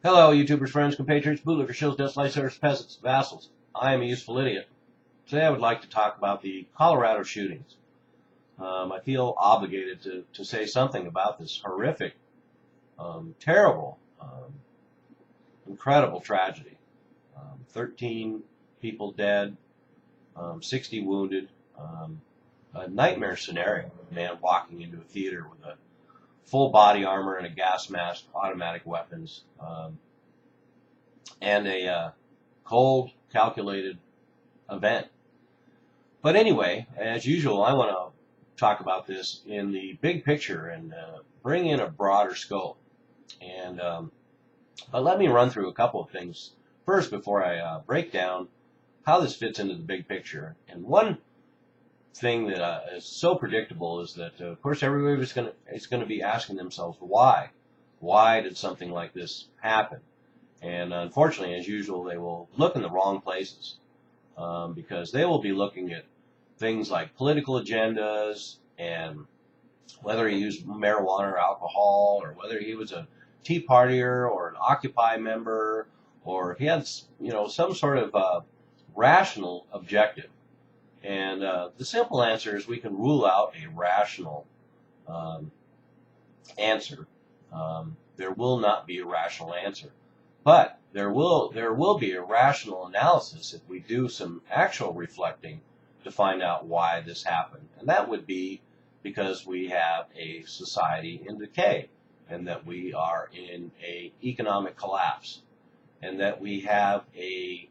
Hello, YouTubers, friends, compatriots, bootlickers, shills, dust, lifesavers, peasants, vassals. I am a useful idiot. Today I would like to talk about the Colorado shootings. I feel obligated to say something about this horrific, terrible, incredible tragedy. 13 people dead, 60 wounded. A nightmare scenario. A man walking into a theater with a full body armor and a gas mask, automatic weapons, and a cold, calculated event. But anyway, as usual, I want to talk about this in the big picture and bring in a broader scope. And but let me run through a couple of things first before I break down how this fits into the big picture. And one thing that is so predictable is that, of course, everybody is going to be asking themselves why. Why did something like this happen? And unfortunately, as usual, they will look in the wrong places because they will be looking at things like political agendas and whether he used marijuana or alcohol, or whether he was a Tea Partier or an Occupy member, or if he had, some sort of rational objective. And the simple answer is we can rule out a rational answer. There will not be a rational answer, but there will be a rational analysis if we do some actual reflecting to find out why this happened. And that would be because we have a society in decay, and that we are in a economic collapse, and that we have a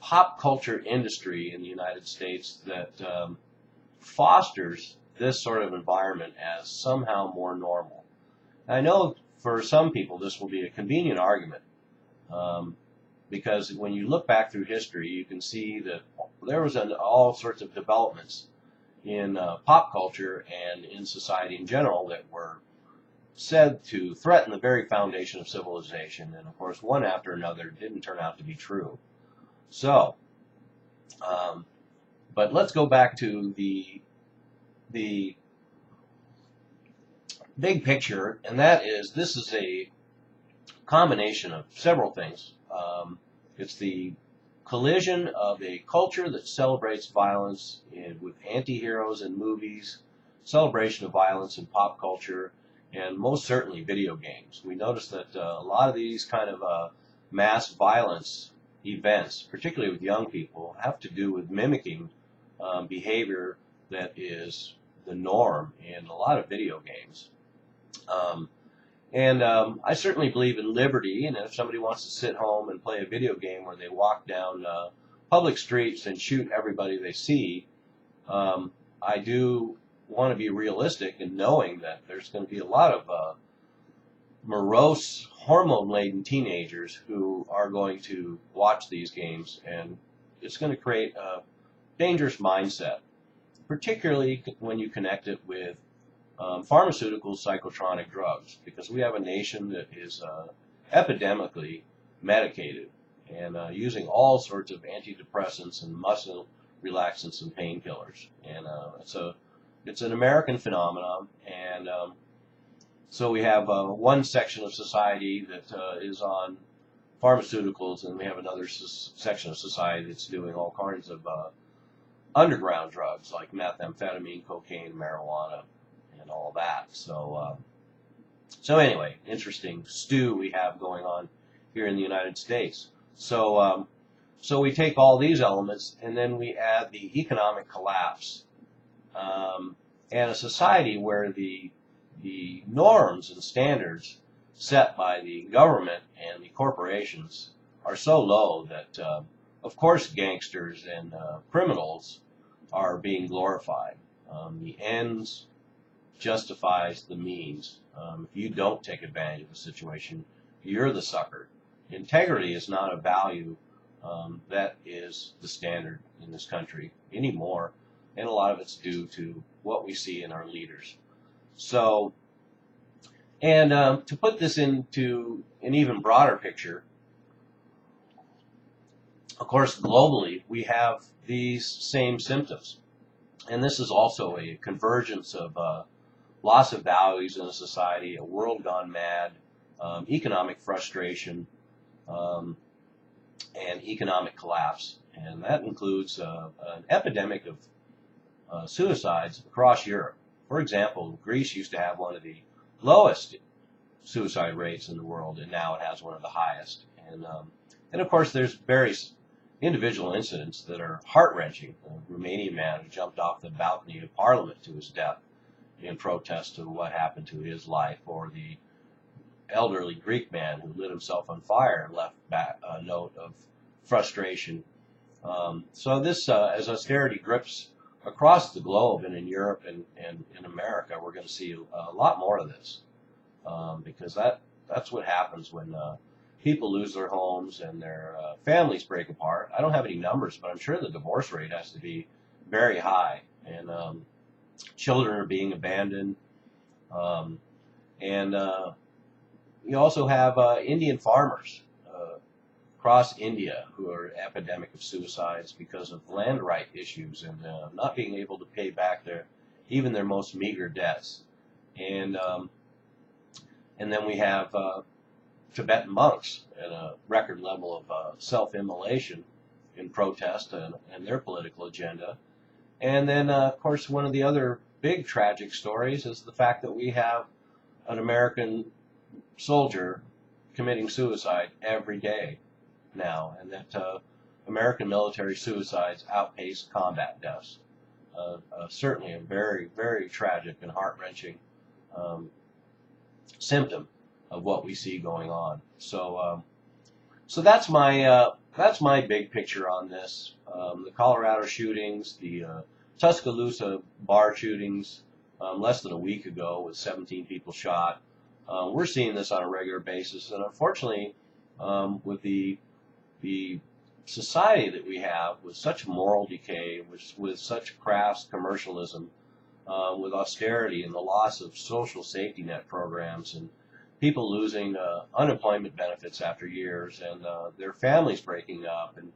pop culture industry in the United States that fosters this sort of environment as somehow more normal. I know for some people this will be a convenient argument because when you look back through history, you can see that there was all sorts of developments in pop culture and in society in general that were said to threaten the very foundation of civilization, and of course one after another didn't turn out to be true. So, but let's go back to the big picture, and that is this is a combination of several things. It's the collision of a culture that celebrates violence with anti-heroes in movies, celebration of violence in pop culture, and most certainly video games. We notice that a lot of these kind of mass violence events, particularly with young people, have to do with mimicking behavior that is the norm in a lot of video games. I certainly believe in liberty, and if somebody wants to sit home and play a video game where they walk down public streets and shoot everybody they see, I do want to be realistic in knowing that there's going to be a lot of morose, hormone-laden teenagers who are going to watch these games, and it's going to create a dangerous mindset, particularly when you connect it with pharmaceutical psychotronic drugs, because we have a nation that is epidemically medicated and using all sorts of antidepressants and muscle relaxants and painkillers, and it's an American phenomenon, and so we have one section of society that is on pharmaceuticals, and we have another section of society that's doing all kinds of underground drugs like methamphetamine, cocaine, marijuana, and all that. So anyway, interesting stew we have going on here in the United States. So we take all these elements and then we add the economic collapse and a society where the norms and standards set by the government and the corporations are so low that, of course, gangsters and criminals are being glorified. The ends justifies the means. If you don't take advantage of the situation, you're the sucker. Integrity is not a value that is the standard in this country anymore, and a lot of it's due to what we see in our leaders. So, and to put this into an even broader picture, of course, globally, we have these same symptoms. And this is also a convergence of loss of values in a society, a world gone mad, economic frustration, um, and economic collapse. And that includes an epidemic of suicides across Europe. For example, Greece used to have one of the lowest suicide rates in the world, and now it has one of the highest. And of course, there's various individual incidents that are heart-wrenching. The Romanian man who jumped off the balcony of Parliament to his death in protest to what happened to his life, or the elderly Greek man who lit himself on fire and left back a note of frustration. So this, as austerity grips across the globe and in Europe and in America, we're going to see a lot more of this, because that's what happens when people lose their homes and their families break apart. I don't have any numbers, but I'm sure the divorce rate has to be very high, and children are being abandoned, and you also have Indian farmers across India who are epidemic of suicides because of land right issues and not being able to pay back even their most meager debts. And then we have Tibetan monks at a record level of self-immolation in protest and their political agenda. And then, of course, one of the other big tragic stories is the fact that we have an American soldier committing suicide every day now, and that American military suicides outpace combat deaths. Certainly a very, very tragic and heart-wrenching symptom of what we see going on. So that's my big picture on this. The Colorado shootings, the Tuscaloosa bar shootings less than a week ago with 17 people shot. We're seeing this on a regular basis, and unfortunately, with the society that we have, with such moral decay, with such crass commercialism, with austerity and the loss of social safety net programs, and people losing unemployment benefits after years, and their families breaking up, and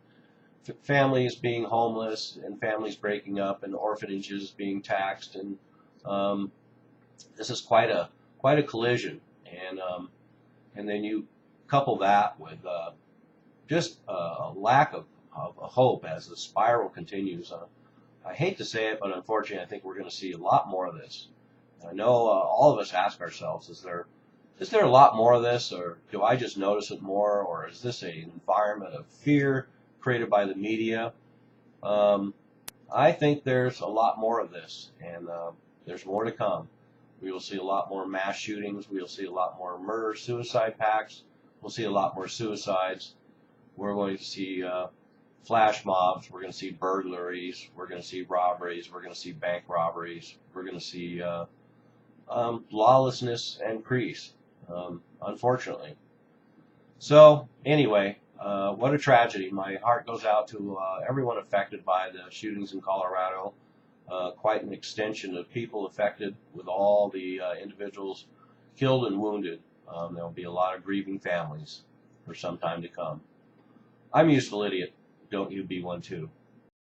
families being homeless, and families breaking up, and orphanages being taxed, and this is quite a collision. And then you couple that with just a lack of hope as the spiral continues. I hate to say it, but unfortunately, I think we're going to see a lot more of this. I know all of us ask ourselves, is there a lot more of this, or do I just notice it more, or is this an environment of fear created by the media? I think there's a lot more of this, and there's more to come. We will see a lot more mass shootings. We will see a lot more murder-suicide pacts. We'll see a lot more suicides. We're going to see flash mobs. We're going to see burglaries. We're going to see robberies. We're going to see bank robberies. We're going to see lawlessness increase, unfortunately. So anyway, what a tragedy. My heart goes out to everyone affected by the shootings in Colorado. Quite an extension of people affected, with all the individuals killed and wounded. There will be a lot of grieving families for some time to come. I'm a useful idiot. Don't you be one too.